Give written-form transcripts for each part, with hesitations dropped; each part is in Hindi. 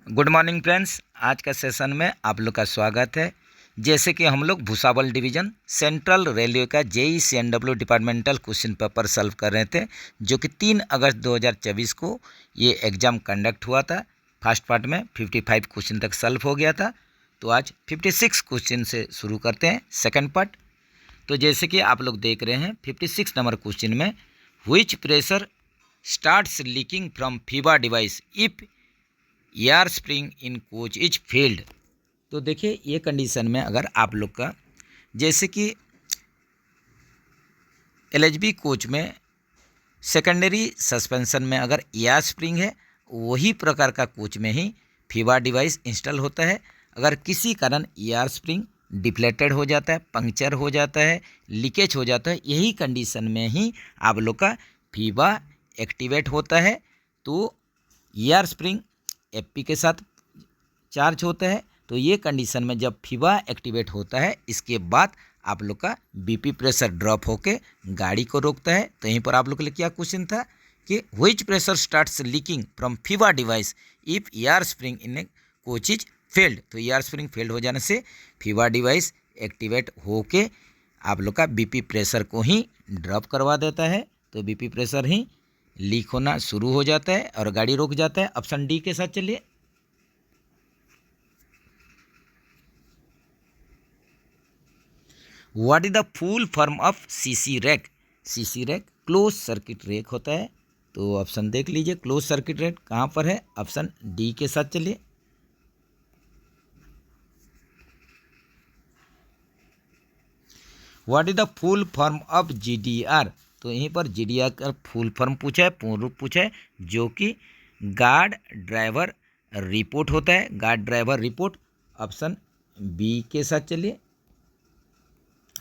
गुड मॉर्निंग फ्रेंड्स, आज का सेशन में आप लोग का स्वागत है। जैसे कि हम लोग भुसावल डिवीज़न सेंट्रल रेलवे का JE CNW departmental question paper solve कर रहे थे, जो कि 3 अगस्त 2024 को ये एग्ज़ाम कंडक्ट हुआ था। फर्स्ट पार्ट में 55 क्वेश्चन तक सॉल्व हो गया था, तो आज 56 क्वेश्चन से शुरू करते हैं सेकेंड पार्ट। तो जैसे कि आप लोग देख रहे हैं 56 नंबर क्वेश्चन में, which pressure starts leaking from FIBA device if air spring in coach is failed. तो देखिए, ये कंडीशन में अगर आप लोग का जैसे कि LHB कोच में सेकेंडरी सस्पेंशन में अगर एयर स्प्रिंग है, वही प्रकार का कोच में ही फीबा डिवाइस इंस्टॉल होता है। अगर किसी कारण एयर स्प्रिंग डिफ्लेटेड हो जाता है, पंक्चर हो जाता है, लीकेज हो जाता है, यही कंडीशन में ही आप लोग का फीबा एक्टिवेट होता है। तो एयर स्प्रिंग FP के साथ चार्ज होता है, तो ये कंडीशन में जब फीबा एक्टिवेट होता है, इसके बाद आप लोग का BP प्रेशर ड्रॉप होके गाड़ी को रोकता है। तो यहीं पर आप लोग के लिए क्या क्वेश्चन था कि which pressure starts leaking from FIBA device if air spring in A coach is failed. तो एयर स्प्रिंग फेल्ड हो जाने से फीबा डिवाइस एक्टिवेट होके आप लोग का BP प्रेशर को ही ड्रॉप करवा देता है। तो BP प्रेशर ही लीक होना शुरू हो जाता है और गाड़ी रुक जाता है। ऑप्शन डी के साथ चलिए। What is the full form of CC rack. CC rack close circuit rack होता है। तो ऑप्शन देख लीजिए, क्लोज सर्किट रैक कहाँ पर है। ऑप्शन डी के साथ चलिए। What is the full form of GDR। तो यहीं पर GDR का फुल फॉर्म पूछा है, पूर्ण रूप पूछा है, जो कि गार्ड ड्राइवर रिपोर्ट होता है। Guard driver report option B के साथ चलिए।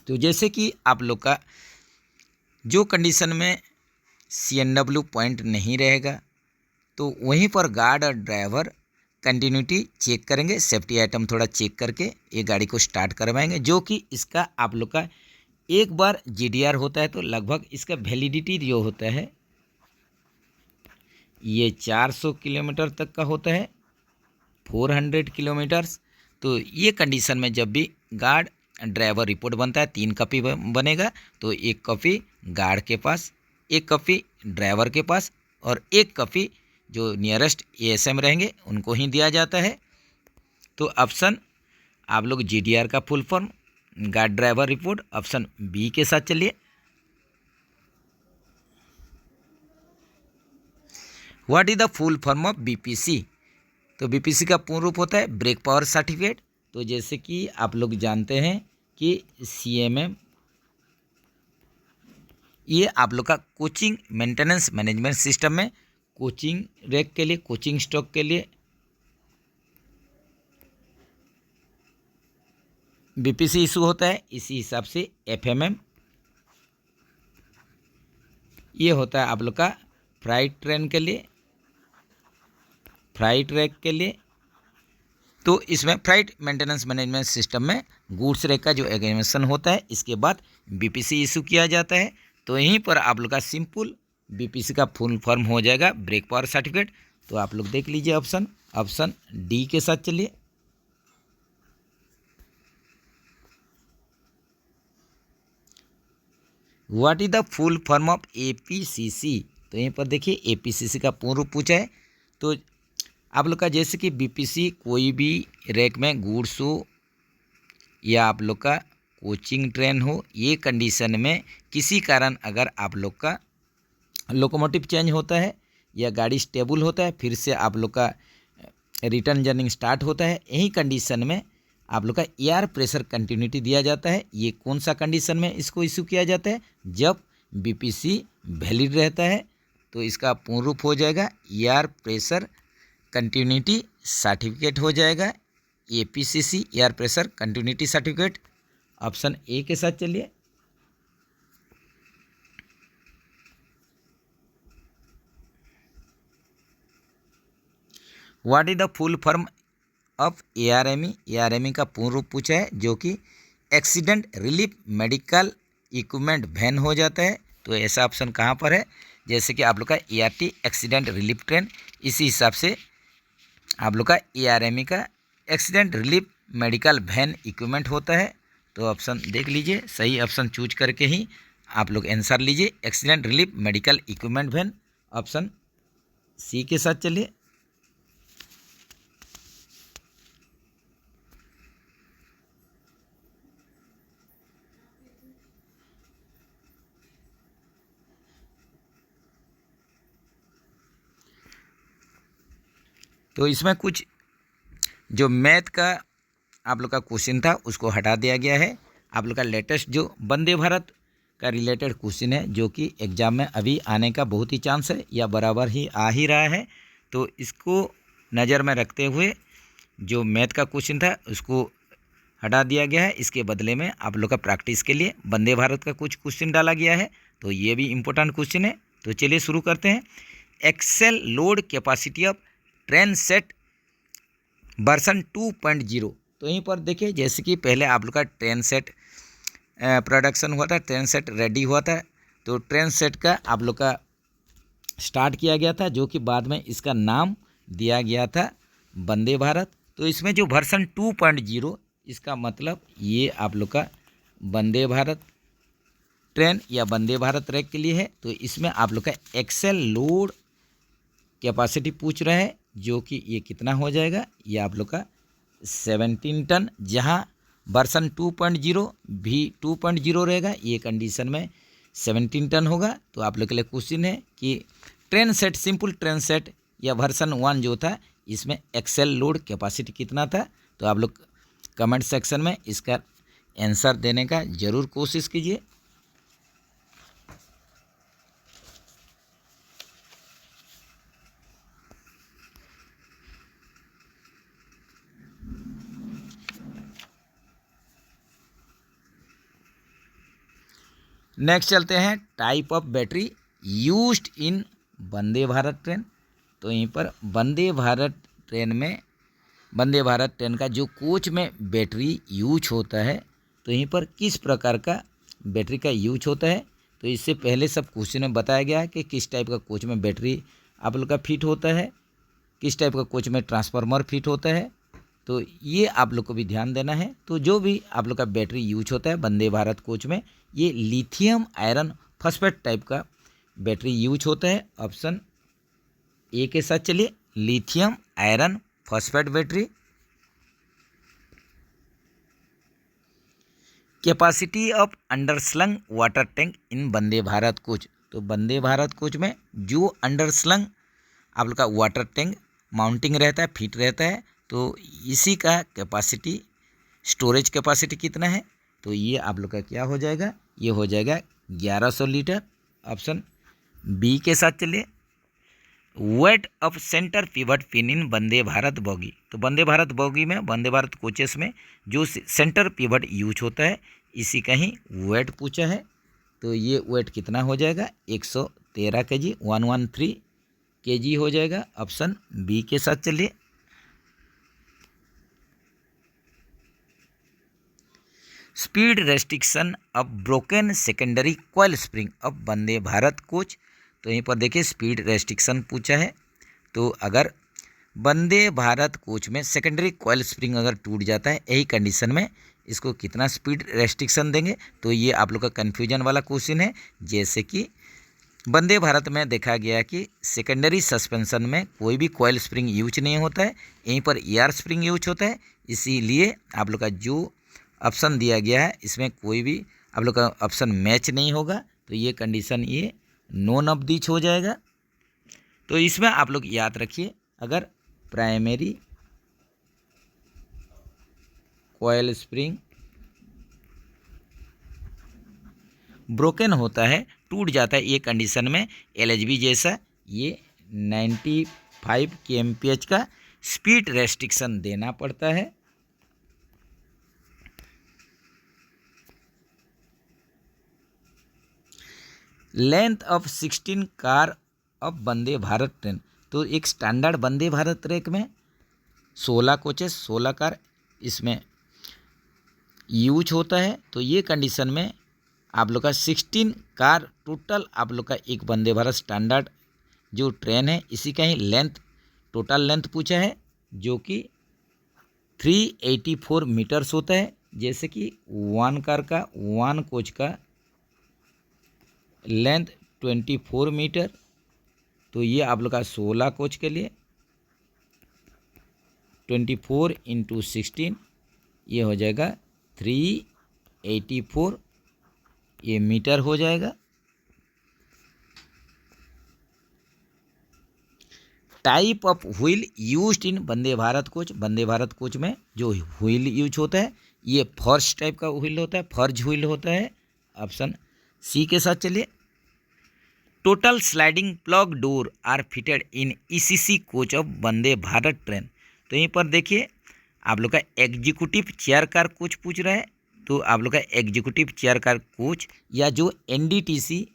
तो जैसे कि आप लोग का जो कंडीशन में CNW पॉइंट नहीं रहेगा, तो वहीं पर गार्ड और ड्राइवर कंटिन्यूटी चेक करेंगे, सेफ्टी आइटम थोड़ा चेक करके ये गाड़ी को स्टार्ट करवाएंगे। जो कि इसका आप लोग का एक बार GDR होता है तो लगभग इसका वैलिडिटी जो होता है ये 400 किलोमीटर तक का होता है, 400 किलोमीटर्स। तो ये कंडीशन में जब भी गार्ड ड्राइवर रिपोर्ट बनता है, 3 कॉपी बनेगा। तो 1 कॉपी गार्ड के पास, 1 कॉपी ड्राइवर के पास और 1 कॉपी जो नियरेस्ट ASM रहेंगे उनको ही दिया जाता है। तो ऑप्शन आप लोग GDR का full form guard driver report option B के साथ चलिए। What is the full form of BPC। तो BPC का पूर्ण रूप होता है ब्रेक पावर सर्टिफिकेट। तो जैसे कि आप लोग जानते हैं कि CMM ये आप लोग का कोचिंग मेंटेनेंस मैनेजमेंट सिस्टम में कोचिंग रैक के लिए, कोचिंग स्टॉक के लिए BPC इशू होता है। इसी हिसाब से FMM ये होता है आप लोग का फ्राइट ट्रेन के लिए, फ्राइट रैक के लिए। तो इसमें फ्राइट मेंटेनेंस मैनेजमेंट सिस्टम में गुड्स रैक का जो एग्जामिनेशन होता है, इसके बाद BPC इशू किया जाता है। तो यहीं पर आप लोग का सिंपल BPC का फुल फॉर्म हो जाएगा ब्रेक पावर सर्टिफिकेट। तो आप लोग देख लीजिए ऑप्शन डी के साथ चलिए। What is the full form of APCC। तो यहीं पर देखिए APCC का पूर्ण रूप पूछा है। तो आप लोग का जैसे कि BPC कोई भी रैक में गुड्स हो या आप लोग का कोचिंग ट्रेन हो, ये कंडीशन में किसी कारण अगर आप लोग का लोकोमोटिव चेंज होता है या गाड़ी स्टेबल होता है, फिर से आप लोग का रिटर्न जर्नी स्टार्ट होता है, यही कंडीशन में आप लोग का एयर प्रेशर कंटिन्यूटी दिया जाता है। ये कौन सा कंडीशन में इसको इशू किया जाता है, जब BPC वैलिड रहता है। तो इसका पूर्ण रूप हो जाएगा एयर प्रेशर कंटिन्यूटी सर्टिफिकेट हो जाएगा APCC, air pressure continuity certificate option A के साथ चलिए। What is the full form of ARME। ARME का पूर्ण रूप पूछा है, जो कि accident relief medical equipment van हो जाता है। तो ऐसा ऑप्शन कहाँ पर है, जैसे कि आप लोग का ERT एक्सीडेंट रिलीफ ट्रेन, इसी हिसाब से आप लोग का ARME का accident relief medical van equipment होता है। तो ऑप्शन देख लीजिए, सही ऑप्शन चूज करके ही आप लोग आंसर लीजिए। Accident relief medical equipment van, option C के साथ चलिए। तो इसमें कुछ जो मैथ का आप लोग का क्वेश्चन था उसको हटा दिया गया है। आप लोग का लेटेस्ट जो वंदे भारत का रिलेटेड क्वेश्चन है जो कि एग्ज़ाम में अभी आने का बहुत ही चांस है या बराबर ही आ ही रहा है, तो इसको नज़र में रखते हुए जो मैथ का क्वेश्चन था उसको हटा दिया गया है। इसके बदले में आप लोग का प्रैक्टिस के लिए वंदे भारत का कुछ क्वेश्चन डाला गया है। तो ये भी इम्पोर्टेंट क्वेश्चन है। तो चलिए शुरू करते हैं। Axle load capacity of train set version 2.0। तो यहीं पर देखिए, जैसे कि पहले आप लोग का ट्रेन सेट प्रोडक्शन हुआ था, ट्रेन सेट रेडी हुआ था, तो ट्रेन सेट का आप लोग का स्टार्ट किया गया था, जो कि बाद में इसका नाम दिया गया था वंदे भारत। तो इसमें जो वर्सन 2.0, इसका मतलब ये आप लोग का वंदे भारत ट्रेन या वंदे भारत ट्रैक के लिए है। तो इसमें आप लोग का एक्सेल लोड कैपेसिटी पूछ रहे हैं, जो कि ये कितना हो जाएगा, ये आप लोग का 17 टन, जहां वर्सन 2.0 भी 2.0 रहेगा। ये कंडीशन में 17 टन होगा। तो आप लोग के लिए क्वेश्चन है कि train set, simple train set या वर्सन 1 जो था, इसमें एक्सेल लोड कैपेसिटी कितना था। तो आप लोग कमेंट सेक्शन में इसका आंसर देने का ज़रूर कोशिश कीजिए। नेक्स्ट चलते हैं, type of battery used in Vande Bharat train. तो यहीं पर वंदे भारत ट्रेन में, वंदे भारत ट्रेन का जो कोच में बैटरी यूज होता है, तो यहीं पर किस प्रकार का बैटरी का यूज होता है। तो इससे पहले सब क्वेश्चन में बताया गया है कि किस टाइप का कोच में बैटरी आप लोग का फिट होता है, किस टाइप का कोच में ट्रांसफार्मर फिट होता है। तो ये आप लोग को भी ध्यान देना है। तो जो भी आप लोग का बैटरी यूज होता है वंदे भारत कोच में, ये लिथियम आयरन फॉस्फेट टाइप का बैटरी यूज होता है। ऑप्शन ए के साथ चलिए, lithium iron phosphate battery. Capacity of underslung water tank in Vande Bharat coach. तो वंदे भारत कोच में जो अंडरस्लंग आप लोग का वाटर टैंक माउंटिंग रहता है, फिट रहता है, तो इसी का कैपेसिटी, स्टोरेज कैपेसिटी कितना है। तो ये आप लोग का क्या हो जाएगा, ये हो जाएगा 1100 लीटर। ऑप्शन बी के साथ चलिए। Weight of centre pivot pin in Vande Bharat bogie. तो वंदे भारत बोगी में, वंदे भारत कोचेस में जो सेंटर पिवट यूज होता है, इसी का ही वेट पूछा है। तो ये वेट कितना हो जाएगा, 113 kg, 113 kg हो जाएगा। ऑप्शन बी के साथ चलिए। Speed restriction of broken secondary coil spring of Vande Bharat coach. तो यहीं पर देखिए स्पीड रेस्ट्रिक्शन पूछा है। तो अगर वंदे भारत कोच में सेकेंडरी कॉइल स्प्रिंग अगर टूट जाता है, यही कंडीशन में इसको कितना स्पीड रेस्ट्रिक्शन देंगे। तो ये आप लोग का कन्फ्यूजन वाला क्वेश्चन है। जैसे कि वंदे भारत में देखा गया कि सेकेंडरी सस्पेंशन में कोई भी कॉइल स्प्रिंग यूज नहीं होता है, यहीं पर एयर स्प्रिंग यूज होता है। इसीलिए आप लोग का जो ऑप्शन दिया गया है, इसमें कोई भी आप लोग का ऑप्शन मैच नहीं होगा। तो ये कंडीशन ये नॉन ऑफ दीज हो जाएगा। तो इसमें आप लोग याद रखिए, अगर प्राइमरी कॉइल स्प्रिंग ब्रोकन होता है, टूट जाता है, ये कंडीशन में LHB जैसा ये 95 kmph का स्पीड रेस्ट्रिक्शन देना पड़ता है। Length of 16 car of Vande Bharat train. तो एक स्टैंडर्ड वंदे भारत ट्रैक में 16 कोचेस, 16 कार इसमें यूज होता है। तो ये कंडीशन में आप लोग का 16 कार टोटल आप लोग का एक वंदे भारत स्टैंडर्ड जो ट्रेन है, इसी का ही लेंथ, टोटल लेंथ पूछा है। जो कि 384 मीटर्स होता है। जैसे कि वन कार का, वन कोच का लेंथ 24 मीटर, तो ये आप लोग का 16 कोच के लिए 24 इंटू 16 ये हो जाएगा 384 ये मीटर हो जाएगा। Type of wheel used in Vande Bharat coach, Vande Bharat coach में जो व्हील यूज होता है ये फर्स्ट टाइप का व्हील होता है, फर्ज व्हील होता है। ऑप्शन सी के साथ चलिए। Total sliding plug door are fitted in ECC coach of Vande Bharat train. तो यहीं पर देखिए आप लोग का एग्जीक्यूटिव चेयर कार कोच पूछ रहा है, तो आप लोग का एग्जीक्यूटिव चेयर कार कोच या जो एनडीटीसी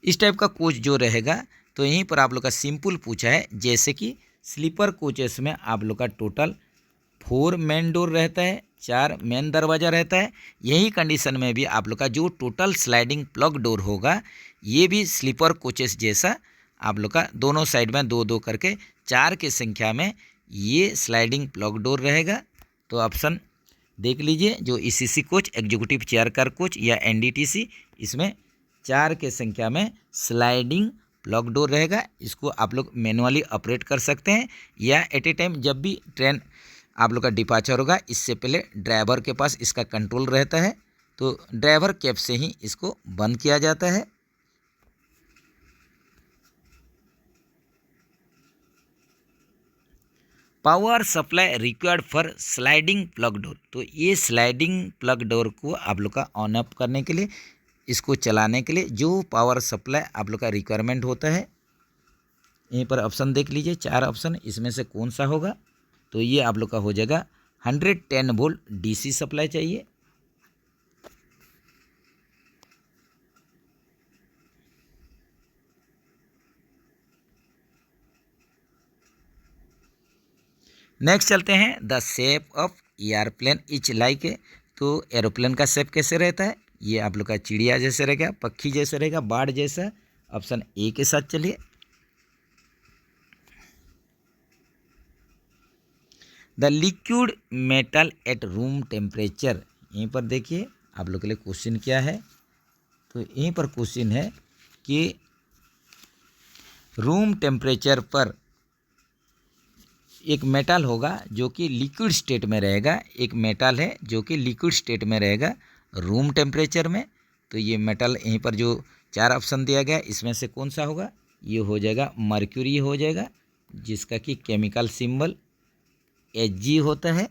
इस टाइप का कोच जो रहेगा, तो यहीं पर आप लोग का सिंपल पूछा है। जैसे कि स्लीपर कोचेस में आप लोग का टोटल 4 मेन डोर रहता है, 4 मेन दरवाज़ा रहता है। यही कंडीशन में भी आप लोग का जो टोटल स्लाइडिंग प्लग डोर होगा ये भी स्लीपर कोचेस जैसा आप लोग का दोनों साइड में 2-2 करके 4 की संख्या में ये स्लाइडिंग प्लग डोर रहेगा। तो ऑप्शन देख लीजिए, जो ECC coach, executive chair car coach या एनडीटीसी, इसमें 4 के संख्या में स्लाइडिंग प्लग डोर रहेगा। इसको आप लोग मैनुअली ऑपरेट कर सकते हैं या एट ए टाइम जब भी ट्रेन आप लोग का डिपार्चर होगा इससे पहले ड्राइवर के पास इसका कंट्रोल रहता है, तो ड्राइवर कैब से ही इसको बंद किया जाता है। Power supply required for sliding plug door. तो ये स्लाइडिंग प्लग डोर को आप लोग का ऑन अप करने के लिए, इसको चलाने के लिए जो पावर सप्लाई आप लोग का रिक्वायरमेंट होता है, यहीं पर ऑप्शन देख लीजिए 4 ऑप्शन, इसमें से कौन सा होगा। तो ये आप लोग का हो जाएगा 110 वोल्ट डीसी सप्लाई चाहिए। नेक्स्ट चलते हैं, the shape of airplane etch like है। तो एरोप्लेन का शेप कैसे रहता है, ये आप लोग का चिड़िया जैसे रहेगा, पक्षी जैसे रहेगा, बाढ़ जैसा। ऑप्शन ए के साथ चलिए। The liquid metal at room temperature. यहीं पर देखिए आप लोग के लिए क्वेश्चन क्या है, तो यहीं पर क्वेश्चन है कि रूम टेम्परेचर पर एक मेटल होगा जो कि लिक्विड स्टेट में रहेगा, एक मेटल है जो कि लिक्विड स्टेट में रहेगा रूम टेम्परेचर में। तो ये मेटल यहीं पर जो 4 ऑप्शन दिया गया इसमें से कौन सा होगा, ये हो जाएगा मर्क्यूरी हो जाएगा, जिसका कि केमिकल सिंबल Hg होता है।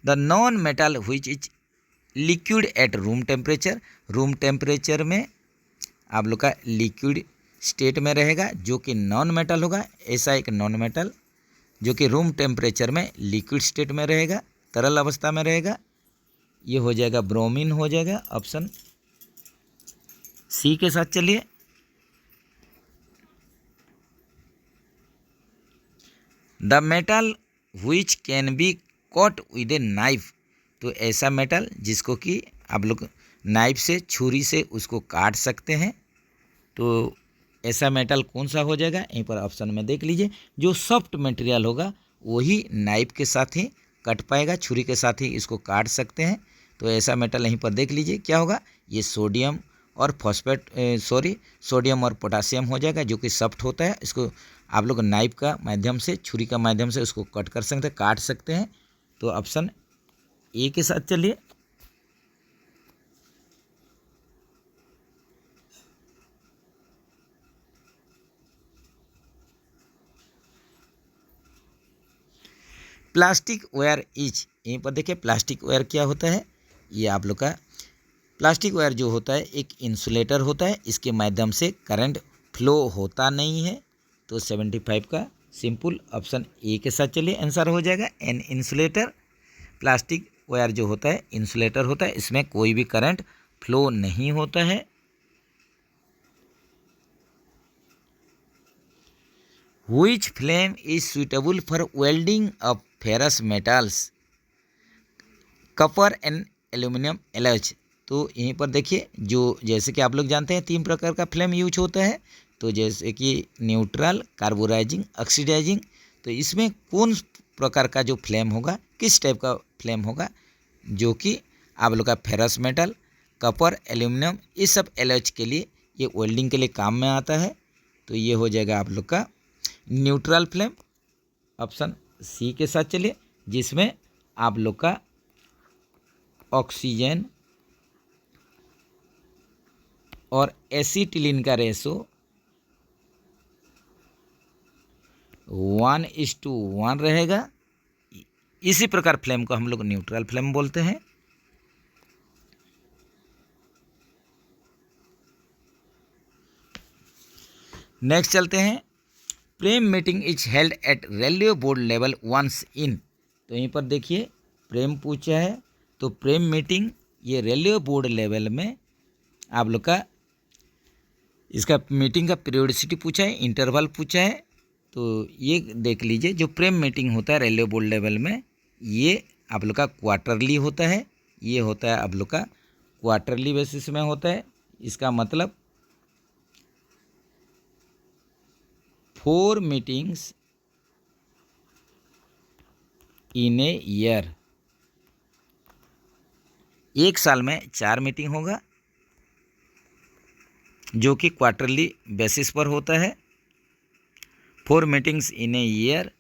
The non metal which is liquid at room temperature. Room temperature में आप लोग का लिक्विड स्टेट में रहेगा जो कि नॉन मेटल होगा। ऐसा एक नॉन मेटल जो कि रूम टेम्परेचर में लिक्विड स्टेट में रहेगा, तरल अवस्था में रहेगा, ये हो जाएगा ब्रोमीन हो जाएगा। ऑप्शन सी के साथ चलिए। The metal which can be cut with a knife. तो ऐसा मेटल जिसको कि आप लोग नाइफ से, छुरी से उसको काट सकते हैं, तो ऐसा मेटल कौन सा हो जाएगा, यहीं पर ऑप्शन में देख लीजिए। जो सॉफ्ट मटेरियल होगा वही नाइफ के साथ ही कट पाएगा, छुरी के साथ ही इसको काट सकते हैं। तो ऐसा मेटल यहीं पर देख लीजिए क्या होगा, ये सोडियम और सोडियम और पोटासियम हो जाएगा जो कि सॉफ्ट होता है। इसको आप लोग नाइफ का माध्यम से, छुरी का माध्यम से उसको कट कर सकते हैं, काट सकते हैं। तो ऑप्शन ए के साथ चलिए। प्लास्टिक वायर इज, यहीं पर देखिए प्लास्टिक वायर क्या होता है। ये आप लोग का प्लास्टिक वायर जो होता है एक इंसुलेटर होता है, इसके माध्यम से करंट फ्लो होता नहीं है। तो 75 का सिंपल ऑप्शन ए के साथ चलिए, आंसर हो जाएगा एन इंसुलेटर। प्लास्टिक वायर जो होता है इंसुलेटर होता है, इसमें कोई भी करंट फ्लो नहीं होता है। Which flame is suitable for welding of ferrous metals, copper and aluminum alloys। तो यहीं पर देखिए, जो जैसे कि आप लोग जानते हैं 3 प्रकार का फ्लेम यूज होता है, तो जैसे कि न्यूट्रल, कार्बोराइजिंग, ऑक्सीडाइजिंग। तो इसमें कौन प्रकार का जो फ्लेम होगा, किस टाइप का फ्लेम होगा, जो कि आप लोग का फेरस मेटल, कॉपर, एल्यूमिनियम, ये सब एलॉयज के लिए, ये वेल्डिंग के लिए काम में आता है। तो ये हो जाएगा आप लोग का न्यूट्रल फ्लेम, ऑप्शन सी के साथ चलिए, जिसमें आप लोग का ऑक्सीजन और एसिटिलीन का रेशो 1:1 रहेगा। इसी प्रकार फ्लेम को हम लोग न्यूट्रल फ्लेम बोलते हैं। नेक्स्ट चलते हैं, PREM meeting is held at railway board level once in. तो यहीं पर देखिए प्रेम पूछा है, तो प्रेम मीटिंग ये रेलवे बोर्ड लेवल में आप लोग का इसका मीटिंग का पीरियोडिसिटी पूछा है, इंटरवल पूछा है। तो ये देख लीजिए, जो प्रेम मीटिंग होता है रेलवे बोर्ड लेवल में, ये आप लोग का क्वार्टरली होता है। ये होता है आप लोग का क्वार्टरली बेसिस में होता है। इसका मतलब 4 मीटिंग्स इन ए ईयर, एक साल में 4 मीटिंग होगा, जो कि क्वार्टरली बेसिस पर होता है। 4 मीटिंग्स इन ए ईयर।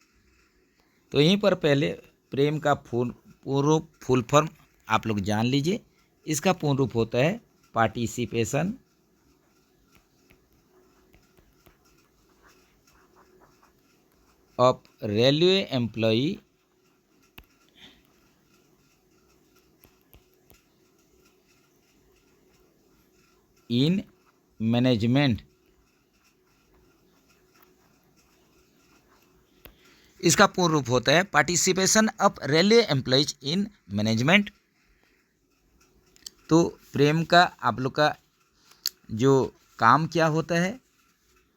तो यहीं पर पहले प्रेम का पूर्ण फुल फॉर्म आप लोग जान लीजिए। इसका पूर्ण रूप होता है participation of railway employee in management. इसका पूर्ण रूप होता है participation of railway employees in management. तो प्रेम का आप लोग का जो काम क्या होता है,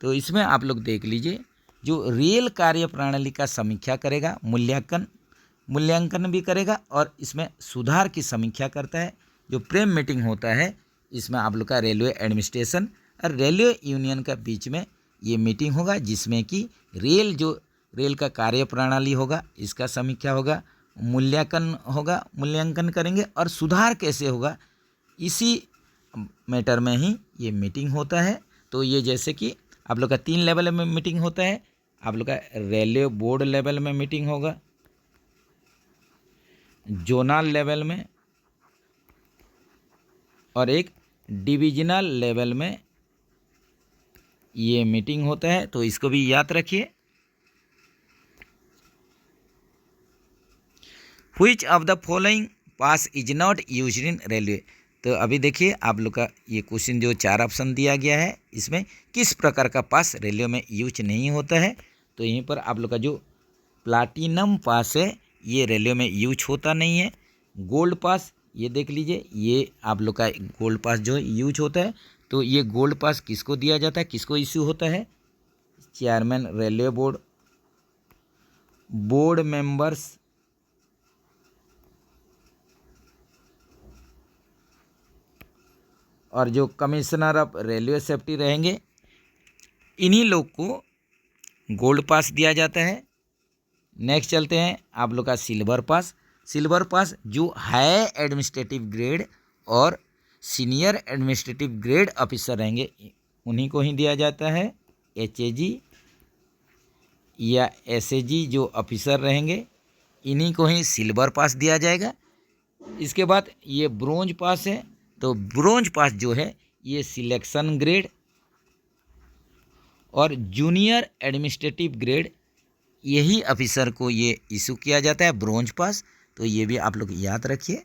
तो इसमें आप लोग देख लीजिए, जो रेल कार्य प्रणाली का समीक्षा करेगा, मूल्यांकन भी करेगा और इसमें सुधार की समीक्षा करता है। जो प्रेम मीटिंग होता है, इसमें आप लोग का रेलवे एडमिनिस्ट्रेशन और रेलवे यूनियन का बीच में ये मीटिंग होगा, जिसमें कि रेल का कार्य प्रणाली होगा, इसका समीक्षा होगा, मूल्यांकन करेंगे और सुधार कैसे होगा, इसी मैटर में ही ये मीटिंग होता है। तो ये जैसे कि आप लोग का 3 लेवल में मीटिंग होता है। आप लोग का रेलवे बोर्ड लेवल में मीटिंग होगा, जोनल लेवल में, और एक डिविजनल लेवल में ये मीटिंग होता है। तो इसको भी याद रखिए। Which of the following pass is not used in railway. तो अभी देखिए आप लोग का ये क्वेश्चन जो 4 ऑप्शन दिया गया है, इसमें किस प्रकार का पास रेलवे में यूज नहीं होता है। तो यहीं पर आप लोग का जो प्लाटिनम पास है, ये रेलवे में यूज होता नहीं है। गोल्ड पास ये देख लीजिए, ये आप लोग का गोल्ड पास जो है यूज होता है। तो ये गोल्ड पास किसको दिया जाता है, किसको इश्यू होता है, chairman railway board, board members, और जो कमिश्नर ऑफ रेलवे सेफ्टी रहेंगे, इन्हीं लोग को गोल्ड पास दिया जाता है। नेक्स्ट चलते हैं आप लोग का सिल्वर पास। सिल्वर पास जो हाई एडमिनिस्ट्रेटिव ग्रेड और सीनियर एडमिनिस्ट्रेटिव ग्रेड ऑफिसर रहेंगे, उन्हीं को ही दिया जाता है। HAG या SAG जो ऑफिसर रहेंगे, इन्हीं को ही सिल्वर पास दिया जाएगा। इसके बाद ये ब्रोंज पास है। तो ब्रोंज पास जो है, ये सिलेक्शन ग्रेड और जूनियर एडमिनिस्ट्रेटिव ग्रेड, यही ऑफिसर को ये इशू किया जाता है ब्रोंज पास। तो ये भी आप लोग याद रखिए।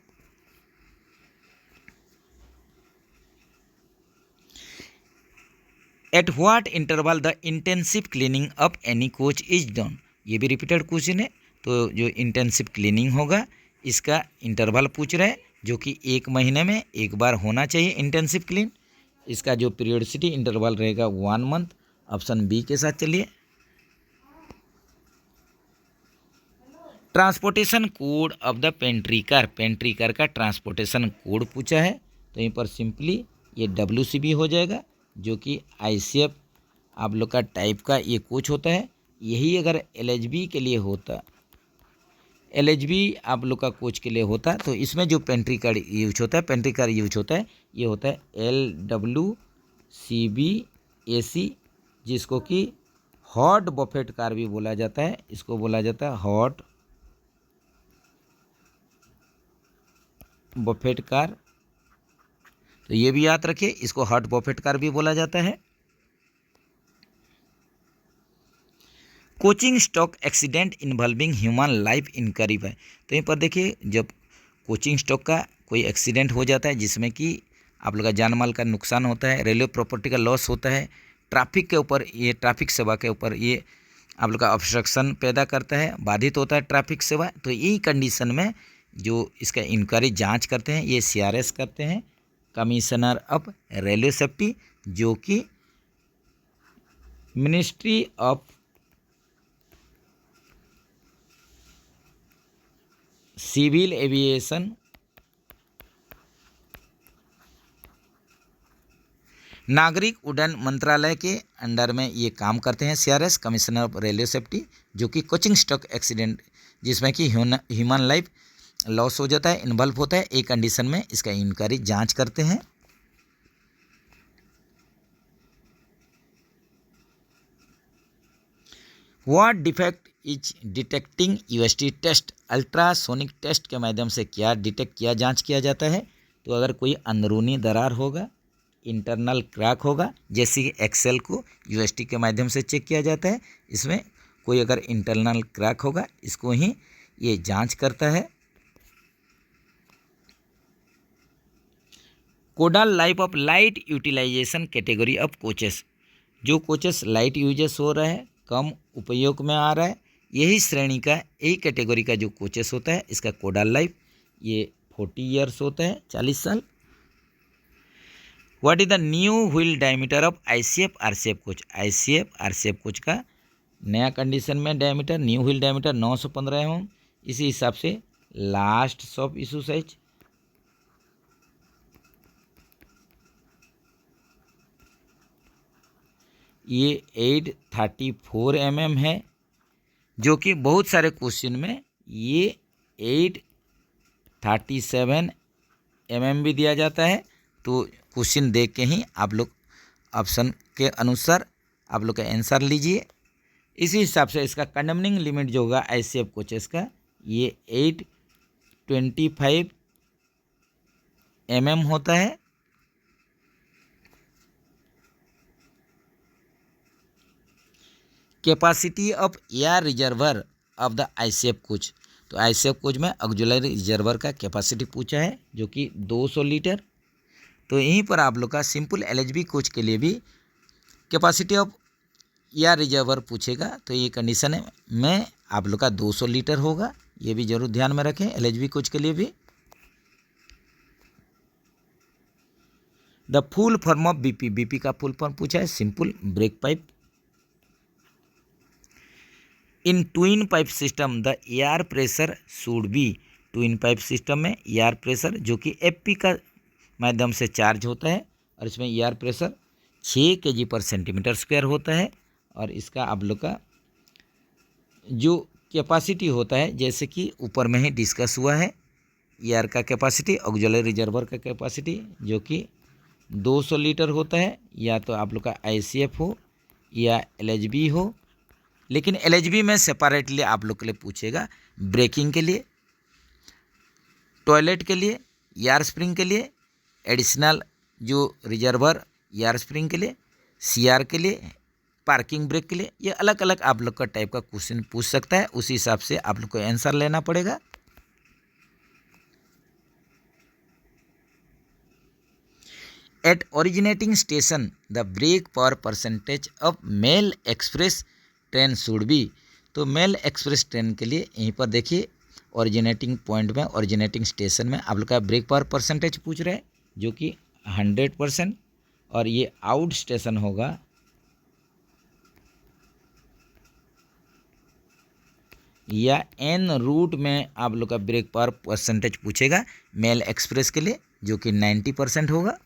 At what interval the intensive cleaning of any coach is done. ये भी रिपीटेड क्वेश्चन है। तो जो इंटेंसिव क्लीनिंग होगा, इसका इंटरवल पूछ रहे हैं, जो कि 1 महीने में एक बार होना चाहिए इंटेंसिव क्लीन। इसका जो पीरियोडिसिटी इंटरवल रहेगा 1 मंथ, ऑप्शन बी के साथ चलिए। Transportation code of the pantry car, pantry car का ट्रांसपोर्टेशन कोड पूछा है। तो यहीं पर सिंपली ये WCB हो जाएगा, जो कि ICF आप लोग का टाइप का ये कोच होता है। यही अगर LHB के लिए होता, LHB आप लोग का कोच के लिए होता, तो इसमें जो पेंट्री कार यूज होता है, पेंट्री कार यूज होता है, ये होता है LWCB-AC, जिसको कि हॉट बफेट कार भी बोला जाता है। इसको बोला जाता है हॉट बफेट कार। तो ये भी याद रखिए, इसको हॉट बफेट कार भी बोला जाता है। Coaching stock accident involving human life inquiry है। तो यहीं पर देखिए, जब कोचिंग स्टॉक का कोई एक्सीडेंट हो जाता है जिसमें कि आप लोग का जान माल का नुकसान होता है, रेलवे प्रॉपर्टी का लॉस होता है, ट्रैफिक के ऊपर ये ट्रैफिक सेवा के ऊपर ये आप लोग का ऑब्स्ट्रक्शन पैदा करता है, बाधित होता है ट्रैफिक सेवा, तो यही कंडीशन में जो इसका इंक्वायरी जांच करते हैं ये CRS करते हैं, कमिश्नर ऑफ रेलवे सेफ्टी, जो कि मिनिस्ट्री ऑफ सिविल एविएशन नागरिक उड्डयन मंत्रालय के अंडर में ये काम करते हैं। CRS commissioner of railway safety, जो कि कोचिंग स्टॉक एक्सीडेंट जिसमें कि ह्यूमन लाइफ लॉस हो जाता है, इन्वॉल्व होता है, एक कंडीशन में इसका इंक्वायरी जांच करते हैं। What defect is detecting UST test, ultrasonic test के माध्यम से क्या डिटेक्ट किया, जांच किया जाता है। तो अगर कोई अंदरूनी दरार होगा, इंटरनल क्रैक होगा, जैसे कि एक्सेल को UST के माध्यम से चेक किया जाता है, इसमें कोई अगर इंटरनल क्रैक होगा, इसको ही ये जांच करता है। Codal life of light utilization category of coaches, जो कोचेस लाइट यूजेस हो रहा है, कम उपयोग में आ रहा है, यही श्रेणी का, यही कैटेगरी का जो कोचेस होता है, इसका कोडाल लाइफ ये 40 ईयर्स होता है, 40 साल। What is the new wheel diameter of ICF RCF coach, ICF RCF coach का नया कंडीशन में diameter, new wheel diameter 915 mm, इसी हिसाब से लास्ट शॉप इशू साइज ये 834 mm है, जो कि बहुत सारे क्वेश्चन में ये 837 mm भी दिया जाता है। तो क्वेश्चन देख के ही आप लोग ऑप्शन के अनुसार आप लोग का आंसर लीजिए। इसी हिसाब से इसका कंडमनिंग लिमिट जो होगा ICF कोचेस का ये 825 mm होता है। Capacity of air reservoir of the ICF coach, तो ICF कोच में ऑक्सिलरी रिजर्वर का कैपेसिटी पूछा है, जो कि 200 लीटर। तो यहीं पर आप लोग का सिंपल LHB कोच के लिए भी कैपेसिटी ऑफ एयर रिजर्वर पूछेगा, तो ये कंडीशन में आप लोग का 200 लीटर होगा, ये भी जरूर ध्यान में रखें LHB कोच के लिए भी। The full form of BP का फुल फॉर्म पूछा है, simple break pipe. In twin pipe system the air pressure should be, twin pipe system में एयर प्रेशर जो कि FP का माध्यम से चार्ज होता है, और इसमें एयर प्रेशर 6 kg/cm² होता है। और इसका आप लोग का जो कैपेसिटी होता है, जैसे कि ऊपर में ही डिस्कस हुआ है, एयर का कैपेसिटी, ऑक्सिलरी रिजर्वर का कैपेसिटी जो कि 200 लीटर होता है, या तो आप लोग का ICF हो या LHB हो। लेकिन LHB में सेपरेटली आप लोग के लिए पूछेगा ब्रेकिंग के लिए, टॉयलेट के लिए, एयर स्प्रिंग के लिए, एडिशनल जो रिजर्वर एयर स्प्रिंग के लिए, CR के लिए, पार्किंग ब्रेक के लिए, ये अलग अलग आप लोग का टाइप का क्वेश्चन पूछ सकता है, उसी हिसाब से आप लोग को आंसर लेना पड़ेगा। At originating station the brake power percentage of mail express train should be, तो मेल एक्सप्रेस ट्रेन के लिए यहीं पर देखिए ओरिजिनेटिंग पॉइंट में, ओरिजिनेटिंग स्टेशन में आप लोग का ब्रेक पावर परसेंटेज पूछ रहे हैं, जो कि 100%, और ये आउट स्टेशन होगा या एन रूट में आप लोग का ब्रेक पावर परसेंटेज पूछेगा मेल एक्सप्रेस के लिए। जो कि 90% होगा।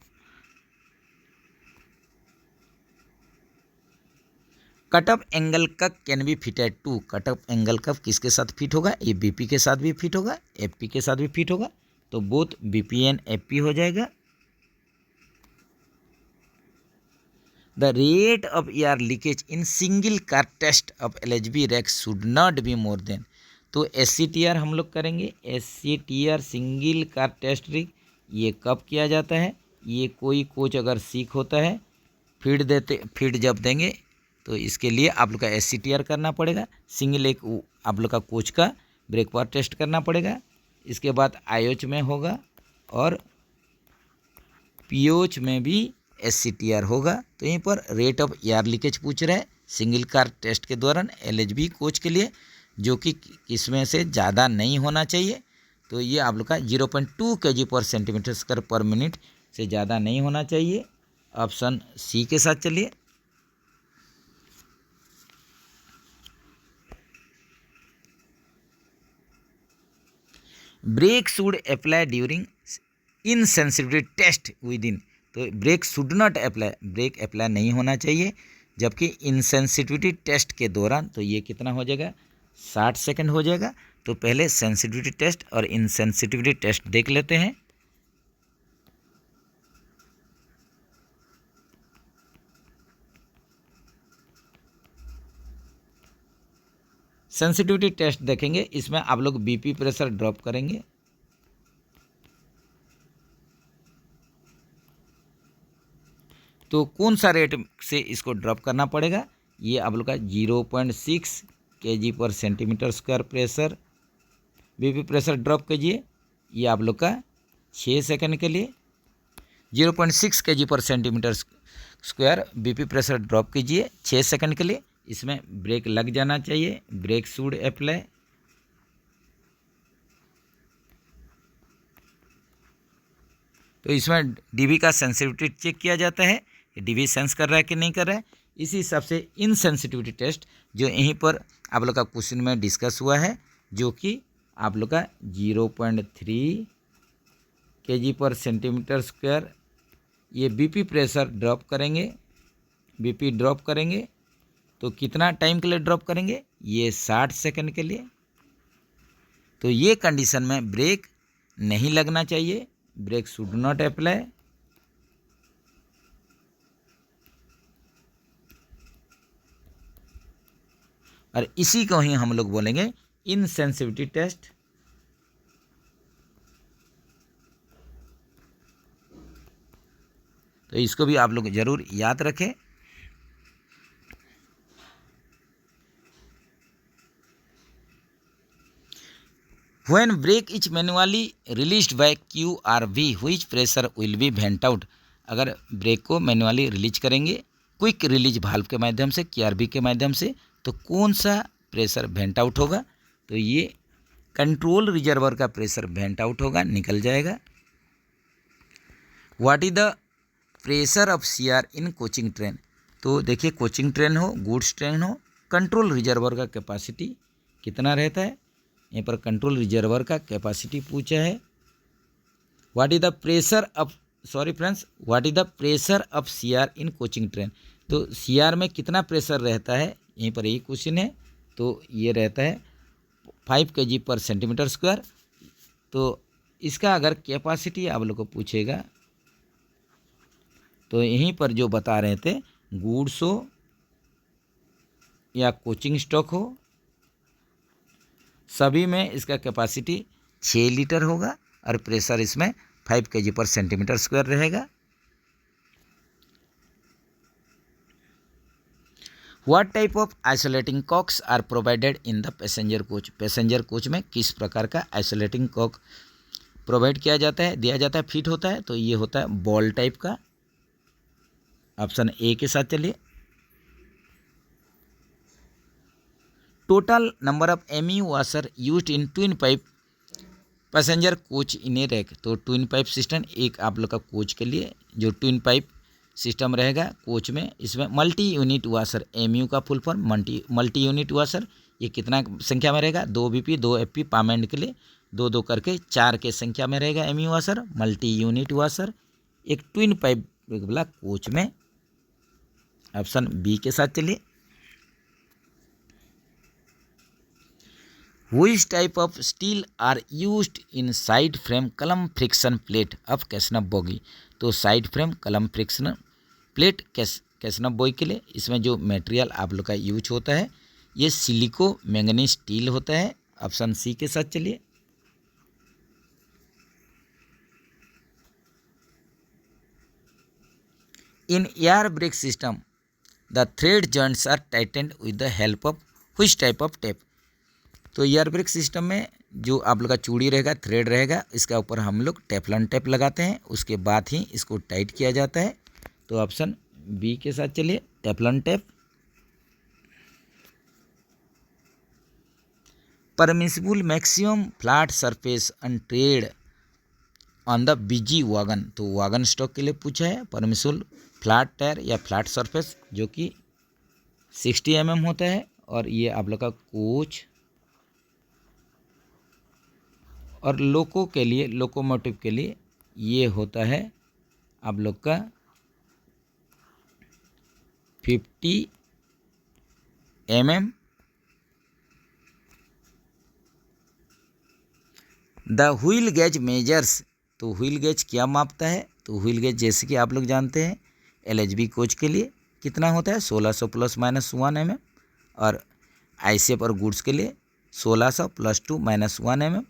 Cut off angle cup can be fit at two, cut off angle cup किसके साथ फिट होगा, ये बीपी के साथ भी फिट होगा, एफपी के साथ भी फिट होगा, तो बोथ बीपी एंड एफपी हो जाएगा। The rate of air leakage in single car test of LHB rake should not be more than, तो एससीटीआर हम लोग करेंगे। SCTR single car test rig, ये कब किया जाता है, ये कोई कोच अगर सीख होता है फीड जब देंगे तो इसके लिए आप लोग का एससीटीआर करना पड़ेगा। सिंगल एक आप लोग का कोच का ब्रेक पावर टेस्ट करना पड़ेगा। इसके बाद आईओच में होगा और पीओच में भी एससीटीआर होगा। तो यहीं पर रेट ऑफ एयर लीकेज पूछ रहा है सिंगल कार टेस्ट के दौरान एलएचबी कोच के लिए, जो कि इसमें से ज़्यादा नहीं होना चाहिए। तो ये आप लोग का 0.2 kg/cm² पर मिनट से ज़्यादा नहीं होना चाहिए। ऑप्शन सी के साथ चलिए। Brake should apply during insensitivity test within, तो brake should not apply, brake apply नहीं होना चाहिए जबकि इनसेंसिटिविटी टेस्ट के दौरान। तो ये कितना हो जाएगा, 60 सेकंड हो जाएगा। तो पहले सेंसिटिविटी टेस्ट और इनसेंसिटिविटी टेस्ट देख लेते हैं। सेंसिटिविटी टेस्ट देखेंगे, इसमें आप लोग बीपी प्रेशर ड्रॉप करेंगे। तो कौन सा रेट से इसको ड्रॉप करना पड़ेगा, ये आप लोग का 0.6 kg/cm² pressure BP pressure drop कीजिए। ये आप लोग का 6 सेकंड के लिए 0.6 kg/cm² बीपी प्रेशर ड्रॉप कीजिए 6 सेकंड के लिए। इसमें ब्रेक लग जाना चाहिए, ब्रेक शुड अप्लाई। तो इसमें डीवी का सेंसिटिविटी चेक किया जाता है, डीवी सेंस कर रहा है कि नहीं कर रहा है। इसी हिसाब से इनसेंसिटिविटी टेस्ट जो यहीं पर आप लोग का क्वेश्चन में डिस्कस हुआ है, जो कि आप लोग का 0.3 kg/cm²। ये बीपी प्रेशर ड्रॉप करेंगे, बीपी ड्रॉप करेंगे तो कितना टाइम के लिए ड्रॉप करेंगे, ये 60 सेकंड के लिए। तो ये कंडीशन में ब्रेक नहीं लगना चाहिए, ब्रेक शुड नॉट अप्लाई। और इसी को ही हम लोग बोलेंगे इनसेंसिटिविटी टेस्ट। तो इसको भी आप लोग जरूर याद रखें। When brake is manually released by QRV, which pressure will be vent out? अगर ब्रेक को मैनुअली रिलीज करेंगे क्विक रिलीज वाल्व के माध्यम से, QRV के माध्यम से, तो कौन सा प्रेशर वेंट आउट होगा, तो ये कंट्रोल रिजर्वर का प्रेशर वेंट आउट होगा, निकल जाएगा। What is the pressure of CR in coaching train, तो देखिए कोचिंग ट्रेन हो, गुड्स ट्रेन हो, कंट्रोल रिजर्वर का कैपेसिटी कितना रहता है, यहाँ पर कंट्रोल रिजर्वर का कैपेसिटी पूछा है। What is the pressure of, sorry friends, what is the pressure of CR in coaching train, तो सीआर में कितना प्रेशर रहता है, यहीं पर यही क्वेश्चन है। तो ये रहता है 5 kg/cm²। तो इसका अगर कैपेसिटी आप लोग को पूछेगा तो यहीं पर जो बता रहे थे, गुड्स हो या कोचिंग स्टॉक हो, सभी में इसका कैपेसिटी 6 लीटर होगा और प्रेशर इसमें 5 kg/cm² रहेगा। What type of isolating cocks are provided in the passenger coach, passenger coach में किस प्रकार का आइसोलेटिंग कॉक प्रोवाइड किया जाता है, दिया जाता है, फिट होता है, तो ये होता है बॉल टाइप का। ऑप्शन ए के साथ चलिए। Total number of MU washer used in twin pipe passenger coach in A rack, तो ट्विन पाइप सिस्टम एक आप लोग का कोच के लिए जो ट्विन पाइप सिस्टम रहेगा कोच में, इसमें मल्टी यूनिट वाशर, एमयू का full form multi unit washer, ये कितना संख्या में रहेगा, 2 बीपी 2 एफपी पामेंड के लिए दो दो करके 4 के संख्या में रहेगा एमी वाशर, मल्टी यूनिट वाशर, एक ट्विन पाइप वाला कोच में। ऑप्शन बी के साथ चलिए। Which type of steel are used in side frame column friction plate of casnub bogie? तो side frame column friction plate casnub bogie के लिए इसमें जो मटेरियल आप लोग का यूज होता है ये सिलिको मैंगनीज स्टील होता है। ऑप्शन सी के साथ चलिए। In air brake system the thread joints are tightened with the help of which type of tape? तो एयर ब्रेक सिस्टम में जो आप लोग का चूड़ी रहेगा, थ्रेड रहेगा, इसके ऊपर हम लोग टेफलॉन टेप लगाते हैं, उसके बाद ही इसको टाइट किया जाता है। तो ऑप्शन बी के साथ चलिए, Teflon tape. Permissible maximum flat surface on tread on the BG wagon, तो वागन स्टॉक के लिए पूछा है। परमिसिबल फ्लैट टायर या फ्लैट सरफेस जो कि 60 mm होता है, और ये आप लोग का कोच और लोको के लिए, लोकोमोटिव के लिए ये होता है आप लोग का 50 mm। The wheel gauge measures, तो व्हील गेज क्या मापता है? तो व्हील गेज जैसे कि आप लोग जानते हैं LHB कोच के लिए कितना होता है 1600 ± 1 mm, और ICF और गुड्स के लिए 1600 + 2 - 1 mm।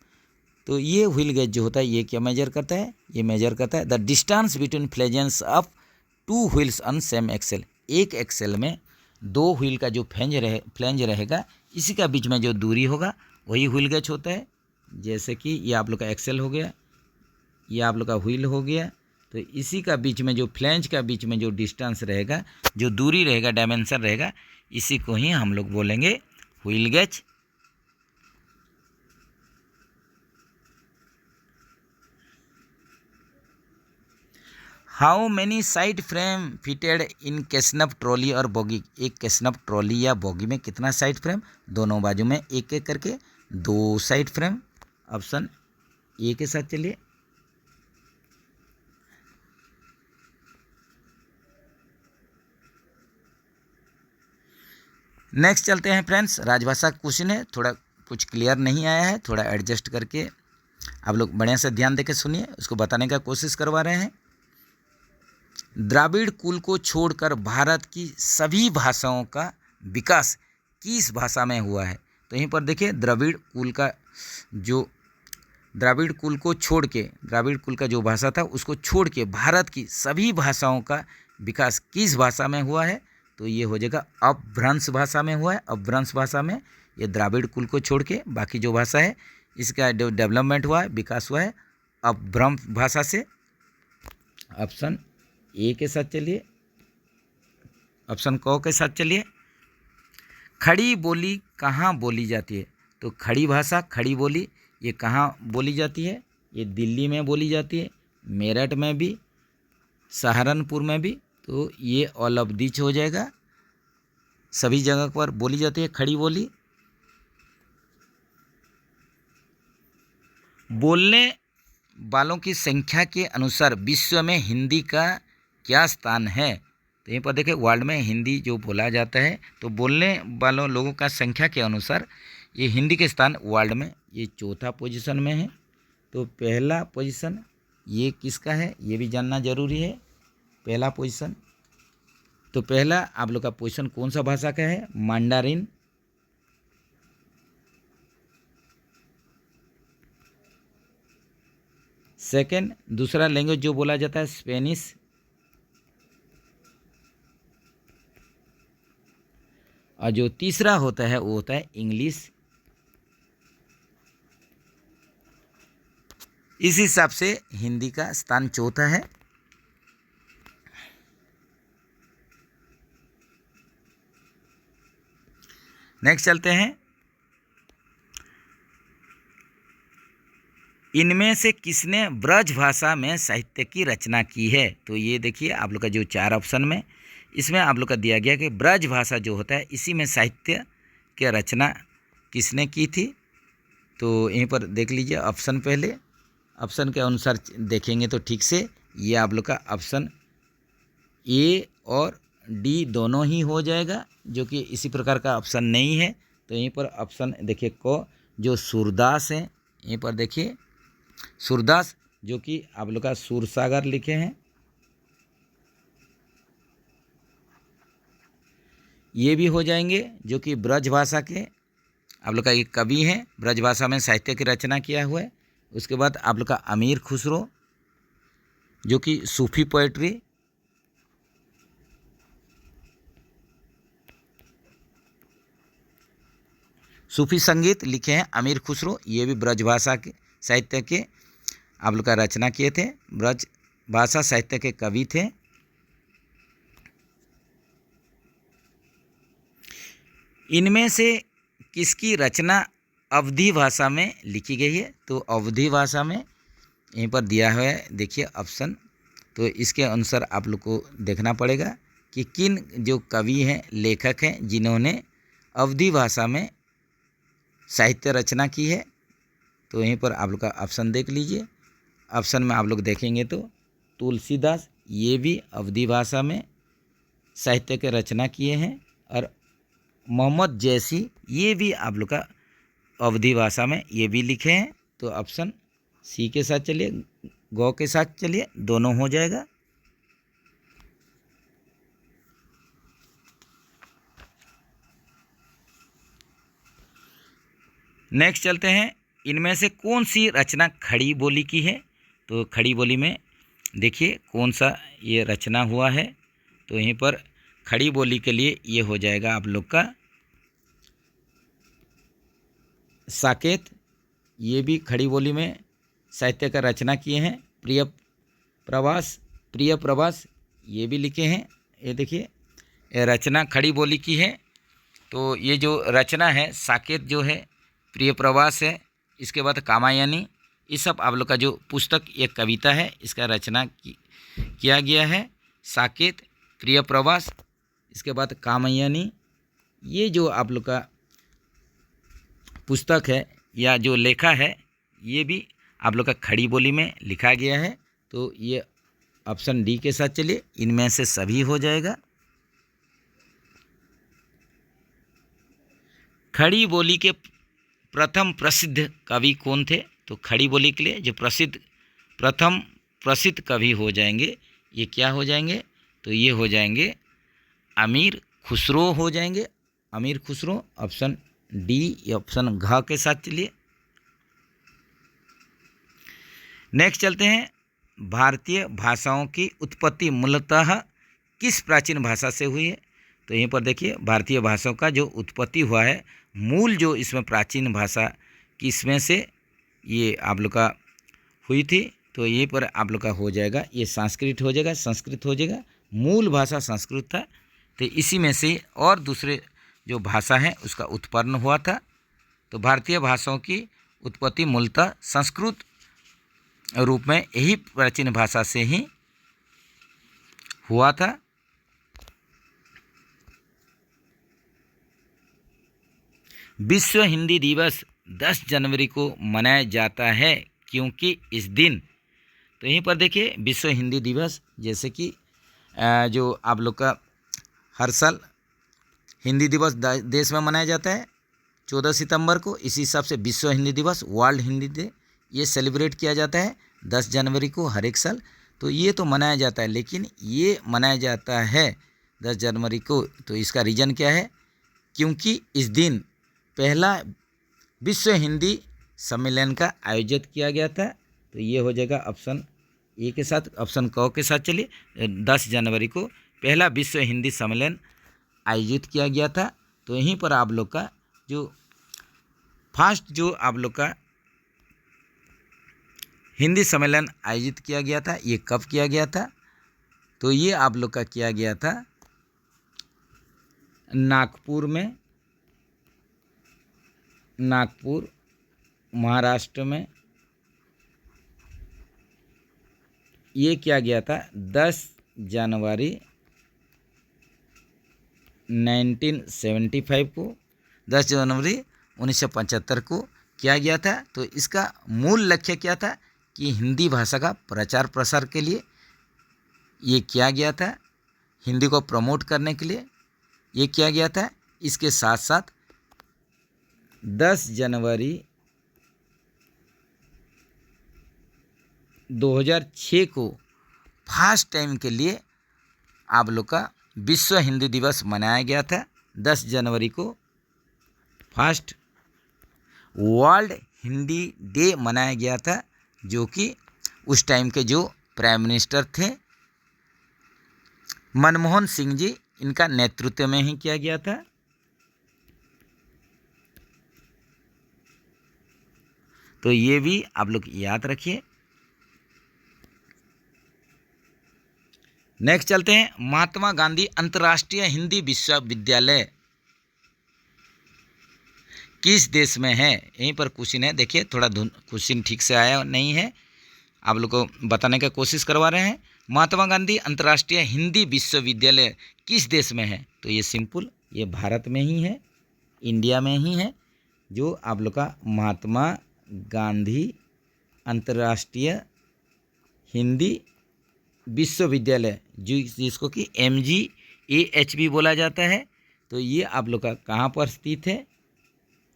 तो ये व्हील गेज जो होता है ये क्या मेजर करता है? ये मेजर करता है the distance between flanges of 2 wheels on same axle. एक एक्सेल में 2 व्हील का जो फ्लेंज रहेगा इसी का बीच में जो दूरी होगा वही व्हील गेज होता है। जैसे कि ये आप लोग का एक्सेल हो गया, ये आप लोग का व्हील हो गया, तो इसी का बीच में जो फ्लेंज का बीच में जो डिस्टेंस रहेगा, जो दूरी रहेगा, डायमेंशन रहेगा, इसी को ही हम लोग बोलेंगे wheel gauge. How many side frame fitted in casnub trolley और बोगी? एक कैसनफ ट्रॉली या बोगी में कितना साइड फ्रेम? दोनों बाजू में एक एक करके 2 साइड फ्रेम। ऑप्शन ए के साथ चलिए। नेक्स्ट चलते हैं फ्रेंड्स, राजभाषा क्वेश्चन है, थोड़ा कुछ क्लियर नहीं आया है, थोड़ा एडजस्ट करके आप लोग बढ़िया से ध्यान देके सुनिए, उसको बताने का कोशिश करवा रहे हैं। द्राविड़ कुल को छोड़कर भारत की सभी भाषाओं का विकास किस भाषा में हुआ है? तो यहीं पर देखिए द्रविड़ कुल का जो द्राविड़ कुल को छोड़ के, द्राविड़ कुल का जो भाषा था उसको छोड़ के भारत की सभी भाषाओं का विकास किस भाषा में हुआ है? तो ये हो जाएगा अपभ्रंश भाषा में हुआ है। अपभ्रंश भाषा में ये द्राविड़ कुल को छोड़ के बाकी जो भाषा है इसका डेवलपमेंट हुआ है, विकास हुआ है अपभ्रंश भाषा से। ऑप्शन ए के साथ चलिए। ऑप्शन क के साथ चलिए। खड़ी बोली कहाँ बोली जाती है? तो खड़ी भाषा, खड़ी बोली ये कहाँ बोली जाती है? ये दिल्ली में बोली जाती है, मेरठ में भी, सहारनपुर में भी। तो ये ऑल ऑफ दिस हो जाएगा, सभी जगह पर बोली जाती है खड़ी बोली। बोलने वालों की संख्या के अनुसार विश्व में हिंदी का क्या स्थान है? तो यहीं पर देखिए वर्ल्ड में हिंदी जो बोला जाता है, तो बोलने वालों लोगों का संख्या के अनुसार ये हिंदी के स्थान वर्ल्ड में ये 4था पोजीशन में है। तो पहला पोजीशन ये किसका है ये भी जानना जरूरी है। पहला पोजीशन, तो पहला आप लोग का पोजीशन कौन सा भाषा का है? मंडारिन। सेकंड, दूसरा लैंग्वेज जो बोला जाता है स्पेनिश। और जो तीसरा होता है वो होता है इंग्लिश। इस हिसाब से हिंदी का स्थान 4था है। नेक्स्ट चलते हैं, इनमें से किसने ब्रज भाषा में साहित्य की रचना की है? तो ये देखिए आप लोग का जो 4 ऑप्शन में इसमें आप लोग का दिया गया कि ब्रज भाषा जो होता है इसी में साहित्य की रचना किसने की थी? तो यहीं पर देख लीजिए ऑप्शन, पहले ऑप्शन के अनुसार देखेंगे तो ठीक से ये आप लोग का ऑप्शन ए और डी दोनों ही हो जाएगा, जो कि इसी प्रकार का ऑप्शन नहीं है। तो यहीं पर ऑप्शन देखिए को जो सूरदास है, यहीं पर देखिए सूरदास, जो कि आप लोग का सूरसागर लिखे हैं, ये भी हो जाएंगे, जो कि ब्रज भाषा के आप लोग का एक कवि हैं, ब्रज भाषा में साहित्य की रचना किया हुआ है। उसके बाद आप लोग का अमीर खुसरो, जो कि सूफी पोएट्री, सूफी संगीत लिखे हैं अमीर खुसरो, ये भी ब्रज भाषा के साहित्य के आप लोग का रचना किए थे, ब्रज भाषा साहित्य के कवि थे। इनमें से किसकी रचना अवधी भाषा में लिखी गई है? तो अवधी भाषा में यहीं पर दिया हुआ है, देखिए ऑप्शन। तो इसके अनुसार आप लोग को देखना पड़ेगा कि किन जो कवि हैं, लेखक हैं, जिन्होंने अवधी भाषा में साहित्य रचना की है। तो यहीं पर आप लोग का ऑप्शन देख लीजिए। ऑप्शन में आप लोग देखेंगे तो तुलसीदास, ये भी अवधी भाषा में साहित्य के रचना किए हैं, और मोहम्मद जैसी, ये भी आप लोग का अवधी भाषा में ये भी लिखे हैं। तो ऑप्शन सी के साथ चलिए, गौ के साथ चलिए, दोनों हो जाएगा। नेक्स्ट चलते हैं, इनमें से कौन सी रचना खड़ी बोली की है? तो खड़ी बोली में देखिए कौन सा ये रचना हुआ है। तो यहीं पर खड़ी बोली के लिए ये हो जाएगा आप लोग का साकेत, ये भी खड़ी बोली में साहित्य का रचना किए हैं। प्रिय प्रवास ये भी लिखे हैं। ये देखिए ये रचना खड़ी बोली की है। तो ये जो रचना है साकेत जो है, प्रिय प्रवास है, इसके बाद कामायनी, ये सब आप लोग का जो पुस्तक, ये कविता है, इसका रचना किया गया है। साकेत, प्रिय प्रवास, इसके बाद कामायनी, ये जो आप लोग का पुस्तक है या जो लेखा है, ये भी आप लोग का खड़ी बोली में लिखा गया है। तो ये ऑप्शन डी के साथ चलिए, इनमें से सभी हो जाएगा। खड़ी बोली के प्रथम प्रसिद्ध कवि कौन थे? तो खड़ी बोली के लिए जो प्रथम प्रसिद्ध कवि हो जाएंगे, ये क्या हो जाएंगे? तो ये हो जाएंगे अमीर खुसरो हो जाएंगे। अमीर खुसरो, ऑप्शन डी या ऑप्शन घ के साथ चलिए। नेक्स्ट चलते हैं, भारतीय भाषाओं की उत्पत्ति मूलतः किस प्राचीन भाषा से हुई है? तो यहीं पर देखिए भारतीय भाषाओं का जो उत्पत्ति हुआ है, मूल जो इसमें प्राचीन भाषा किसमें से ये आप लोग का हुई थी? तो यहीं पर आप लोग का हो जाएगा, ये संस्कृत हो जाएगा, संस्कृत हो जाएगा। मूल भाषा संस्कृत था, तो इसी में से और दूसरे जो भाषा है उसका उत्पन्न हुआ था। तो भारतीय भाषाओं की उत्पत्ति मूलतः संस्कृत रूप में यही प्राचीन भाषा से ही हुआ था। विश्व हिंदी दिवस 10 जनवरी को मनाया जाता है क्योंकि इस दिन, तो यहीं पर देखिए विश्व हिंदी दिवस, जैसे कि जो आप लोग का हर साल हिंदी दिवस देश में मनाया जाता है 14 सितंबर को, इसी हिसाब से विश्व हिंदी दिवस, वर्ल्ड हिंदी डे, ये सेलिब्रेट किया जाता है 10 जनवरी को हर एक साल। तो ये तो मनाया जाता है, लेकिन ये मनाया जाता है 10 जनवरी को, तो इसका रीज़न क्या है? क्योंकि इस दिन पहला विश्व हिंदी सम्मेलन का आयोजित किया गया था। तो ये हो जाएगा ऑप्शन ए के साथ, ऑप्शन क के साथ चलिए। 10 जनवरी को पहला विश्व हिंदी सम्मेलन आयोजित किया गया था। तो यहीं पर आप लोग का जो फर्स्ट जो आप लोग का हिंदी सम्मेलन आयोजित किया गया था, ये कब किया गया था? तो ये आप लोग का किया गया था नागपुर में, नागपुर महाराष्ट्र में। ये किया गया था 10 जनवरी 1975 को, 10 जनवरी 1975 को किया गया था। तो इसका मूल लक्ष्य क्या था कि हिंदी भाषा का प्रचार प्रसार के लिए ये किया गया था, हिंदी को प्रमोट करने के लिए ये किया गया था। इसके साथ साथ 10 जनवरी 2006 को फर्स्ट टाइम के लिए आप लोग का विश्व हिंदी दिवस मनाया गया था। 10 जनवरी को फर्स्ट वर्ल्ड हिंदी डे मनाया गया था, जो कि उस टाइम के जो प्राइम मिनिस्टर थे मनमोहन सिंह जी, इनका नेतृत्व में ही किया गया था। तो ये भी आप लोग याद रखिए। नेक्स्ट चलते हैं, महात्मा गांधी अंतर्राष्ट्रीय हिंदी विश्वविद्यालय किस देश में है? यहीं पर क्वेश्चन है। देखिए थोड़ा क्वेश्चन ठीक से आया नहीं है, आप लोग को बताने का कोशिश करवा रहे हैं। महात्मा गांधी अंतर्राष्ट्रीय हिंदी विश्वविद्यालय किस देश में है? तो ये सिंपल, ये भारत में ही है, इंडिया में ही है। जो आप लोग का महात्मा गांधी अंतर्राष्ट्रीय हिंदी विश्वविद्यालय, जिसको कि MGAH भी बोला जाता है, तो ये आप लोग का कहाँ पर स्थित है?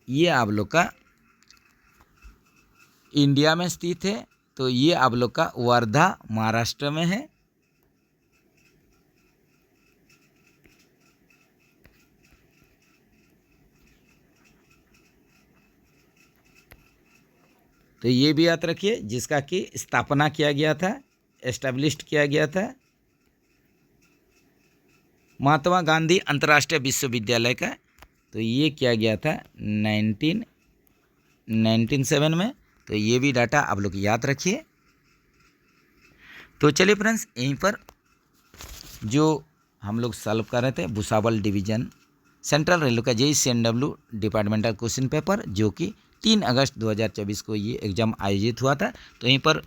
ये आप लोग का इंडिया में स्थित है। तो ये आप लोग का वर्धा महाराष्ट्र में है। तो ये भी याद रखिए, जिसका कि स्थापना किया गया था, एस्टैब्लिश्ड किया गया था महात्मा गांधी अंतर्राष्ट्रीय विश्वविद्यालय का। तो ये किया गया था 1997 में। तो ये भी डाटा आप लोग याद रखिए। तो चलिए फ्रेंड्स, यहीं पर जो हम लोग सॉल्व कर रहे थे भुसावल डिवीजन सेंट्रल रेलवे का JCNW डिपार्टमेंटल क्वेश्चन पेपर, जो कि 3 अगस्त 2024 को ये एग्ज़ाम आयोजित हुआ था। तो यहीं पर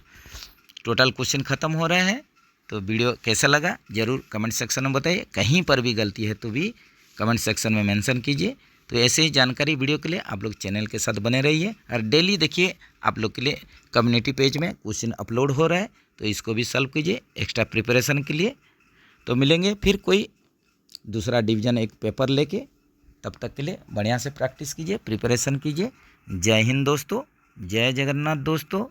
टोटल क्वेश्चन ख़त्म हो रहे हैं। तो वीडियो कैसा लगा ज़रूर कमेंट सेक्शन में बताइए। कहीं पर भी गलती है तो भी कमेंट सेक्शन में मेंशन कीजिए। तो ऐसे ही जानकारी वीडियो के लिए आप लोग चैनल के साथ बने रहिए। और डेली देखिए, आप लोग के लिए कम्युनिटी पेज में क्वेश्चन अपलोड हो रहा है, तो इसको भी सॉल्व कीजिए एक्स्ट्रा प्रिपरेशन के लिए। तो मिलेंगे फिर कोई दूसरा डिवीज़न एक पेपर लेके, तब तक के लिए बढ़िया से प्रैक्टिस कीजिए, प्रिपरेशन कीजिए। जय हिंद दोस्तों, जय जगन्नाथ दोस्तों।